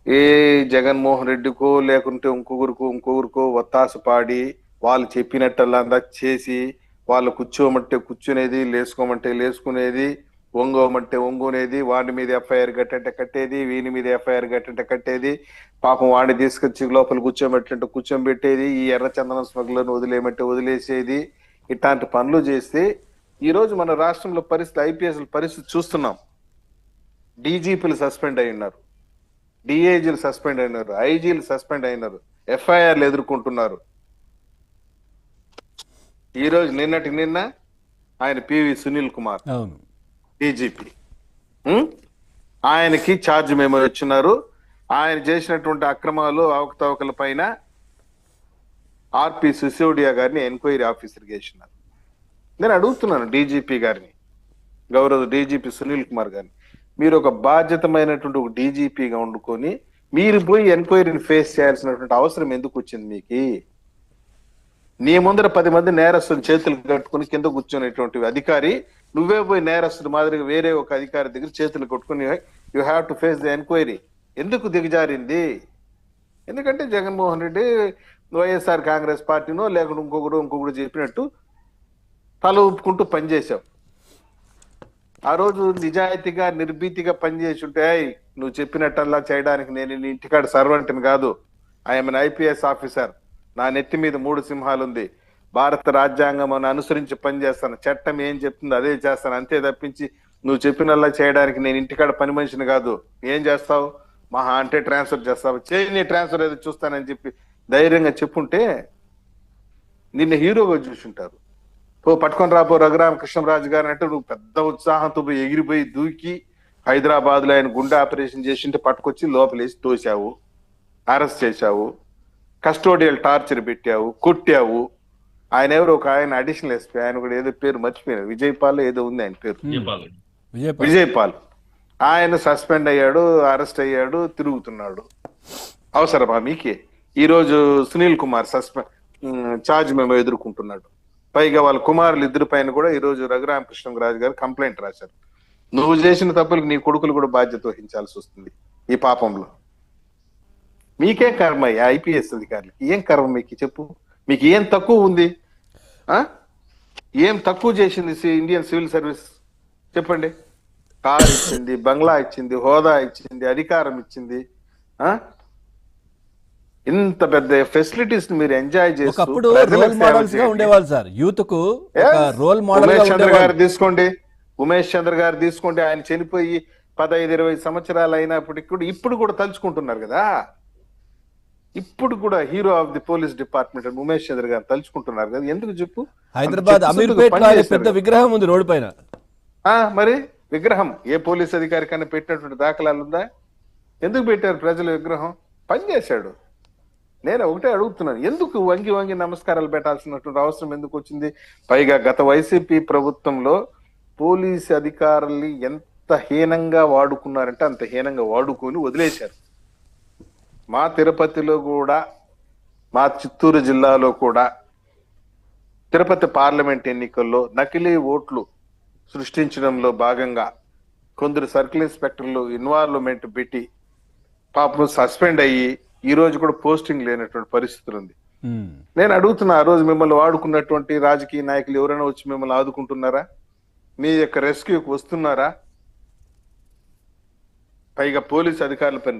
ఏ జగన్మోహన్ రెడ్డికో లేకుంటే ఇంకొకరికో ఒత్తాసు పాడి వాళ్ళు చెప్పినట్టల్లా చేసి వాళ్ళు కూర్చోమంటే కూర్చునేది, లేసుకోమంటే లేసుకునేది, ఒంగోమంటే ఒంగునేది, వాడి మీద ఎఫ్ఐఆర్ కట్టంటే కట్టేది, వీని మీద ఎఫ్ఐఆర్ కట్టంటే కట్టేది, పాపం వాడిని తీసుకొచ్చి లోపల కూర్చోబెట్టంటే కూర్చోబెట్టేది, ఈ ఎర్రచందనం స్మగ్లర్ని వదిలేయమంటే వదిలేసేది. ఇట్లాంటి పనులు చేస్తే ఈ రోజు మన రాష్ట్రంలో పరిస్థితి, ఐపీఎస్ పరిస్థితి చూస్తున్నాం. డీజీపీలు సస్పెండ్ అయి ఉన్నారు, డిఐజీలు సస్పెండ్ అయినారు, ఐజీలు సస్పెండ్ అయినారు, ఎఫ్ఐఆర్లు ఎదుర్కొంటున్నారు. ఈ రోజు నిన్న ఆయన పివి సునీల్ కుమార్ డీజీపీ, ఆయనకి ఛార్జ్ మెమో ఇచ్చినారు. ఆయన చేసినటువంటి అక్రమాలు అవకతవకల పైన ఆర్పి సిసోడియా గారిని ఎంక్వైరీ ఆఫీసర్గా వేసినారు. నేను అడుగుతున్నాను డీజీపీ గారిని, గౌరవ డీజీపీ సునీల్ కుమార్ గారిని, మీరు ఒక బాధ్యతమైనటువంటి ఒక డీజీపీగా వండుకొని మీరు పోయి ఎంక్వైరీని ఫేస్ చేయాల్సినటువంటి అవసరం ఎందుకు వచ్చింది మీకు? నీ ముందర 10 మంది నేరస్తులు చేతులు కట్టుకుని కింద కూర్చునేటువంటి అధికారి, నువ్వే పోయి నేరస్తుడు మాదిరిగా వేరే ఒక అధికారి దగ్గర చేతులు కట్టుకుని you have to face the enquiry. ఎందుకు దిగజారింది? ఎందుకంటే జగన్మోహన్ రెడ్డి వైఎస్ఆర్ కాంగ్రెస్ పార్టీనో లేకుంటే ఇంకొకరు చెప్పినట్టు తల ఊపుకుంటూ పనిచేశావు. ఆ రోజు నిజాయితీగా నిర్భీతిగా పనిచేసి ఉంటే, నువ్వు చెప్పినట్టల్లా చేయడానికి నేను నీ ఇంటికాడ సర్వెంట్ని కాదు, ఐఎమ్ ఐపీఎస్ ఆఫీసర్, నా నెత్తి మీద 3 సింహాలు ఉంది, భారత రాజ్యాంగం అనుసరించి పనిచేస్తాను, చట్టం ఏం చెప్తుందో అదే చేస్తాను, అంతే తప్పించి నువ్వు చెప్పినల్లా చేయడానికి నేను ఇంటికాడ పని మనిషిని కాదు. ఏం చేస్తావు? మహా అంటే ట్రాన్స్ఫర్ చేస్తావు, నీ ట్రాన్స్ఫర్ ఏదో చూస్తానని చెప్పి ధైర్యంగా చెప్పుంటే నిన్న హీరోగా చూసుంటారు. పట్టుకొని రాబో రఘురామకృష్ణరాజు గారు అంటే నువ్వు పెద్ద ఉత్సాహంతో ఎగిరిపోయి దూకి హైదరాబాద్ లో ఆయన గుండె ఆపరేషన్ చేసింటే పట్టుకొచ్చి లోపలేసి తోసావు, అరెస్ట్ చేశావు, కస్టోడియల్ టార్చర్ పెట్టావు, కొట్టావు. ఆయన ఎవరు ఒక ఆయన అడిషనల్ ఎస్పీ, ఆయన కూడా ఏదో పేరు మర్చిపోయారు, విజయపాల్ ఏదో ఉంది ఆయన పేరు, విజయపాల్. ఆయన సస్పెండ్ అయ్యాడు, అరెస్ట్ అయ్యాడు, తిరుగుతున్నాడు. అవసరమా మీకే? ఈ రోజు సునీల్ కుమార్ ఛార్జ్ మేము ఎదుర్కొంటున్నాడు. పైగా వాళ్ళ కుమారులు 2 పైన కూడా ఈ రోజు రఘురామకృష్ణరాజు గారు కంప్లైంట్ రాశారు. నువ్వు చేసిన తప్పులకు నీ కొడుకులు కూడా బాధ్యత వహించాల్సి వస్తుంది ఈ పాపంలో. మీకేం కర్మ? ఐపీఎస్ అధికారులకి ఏం కర్మ మీకు? చెప్పు, మీకు ఏం తక్కువ ఉంది? ఏం తక్కువ చేసింది ఇండియన్ సివిల్ సర్వీస్? చెప్పండి. కార్ ఇచ్చింది, బంగ్లా ఇచ్చింది, హోదా ఇచ్చింది, అధికారం ఇచ్చింది, ఇంత పెద్ద ఫెసిలిటీస్ మీరు ఎంజాయ్ చేస్తూ ఉండేవాళ్ళు సార్. యూత్ కు రోల్ మోడల్. ఉమేష్ చంద్ర గారు తీసుకోండి, ఆయన చనిపోయి 15-20 సంవత్సరాలు అయినప్పటికీ కూడా ఇప్పుడు కూడా తలుచుకుంటున్నారు కదా. ఇప్పుడు కూడా hero of the police department అని ఉమేష్ చంద్ర గారు తలుచుకుంటున్నారు కదా. ఎందుకు చెప్పు? హైదరాబాద్ అమీర్పేట పెద్ద విగ్రహం ఉంది రోడ్డు పైన. మరి విగ్రహం ఏ పోలీస్ అధికారి కన్నా పెట్టినటువంటి దాఖలాలు ఉందా? ఎందుకు పెట్టారు ప్రజల విగ్రహం? పనిచేశాడు. నేను ఒకటే అడుగుతున్నాను, ఎందుకు వంగి వంగి నమస్కారాలు పెట్టాల్సినటువంటి అవసరం ఎందుకు వచ్చింది? పైగా గత వైసీపీ ప్రభుత్వంలో పోలీసు అధికారుల్ని ఎంత హీనంగా వాడుకున్నారంటే అంత హీనంగా వాడుకొని వదిలేశారు. మా తిరుపతిలో కూడా, మా చిత్తూరు జిల్లాలో కూడా తిరుపతి పార్లమెంట్ ఎన్నికల్లో నకిలీ ఓట్లు సృష్టించడంలో భాగంగా కొందరు సర్కిల్ ఇన్స్పెక్టర్లు ఇన్వాల్వ్మెంట్ పెట్టి పాపం సస్పెండ్ అయ్యి ఈ రోజు కూడా పోస్టింగ్ లేనటువంటి పరిస్థితులు ఉంది. నేను అడుగుతున్నా, ఆ రోజు మిమ్మల్ని వాడుకున్నటువంటి రాజకీయ నాయకులు ఎవరైనా వచ్చి మిమ్మల్ని ఆదుకుంటున్నారా? మీ యొక్క రెస్క్యూకి వస్తున్నారా? పైగా పోలీస్ అధికారుల పైన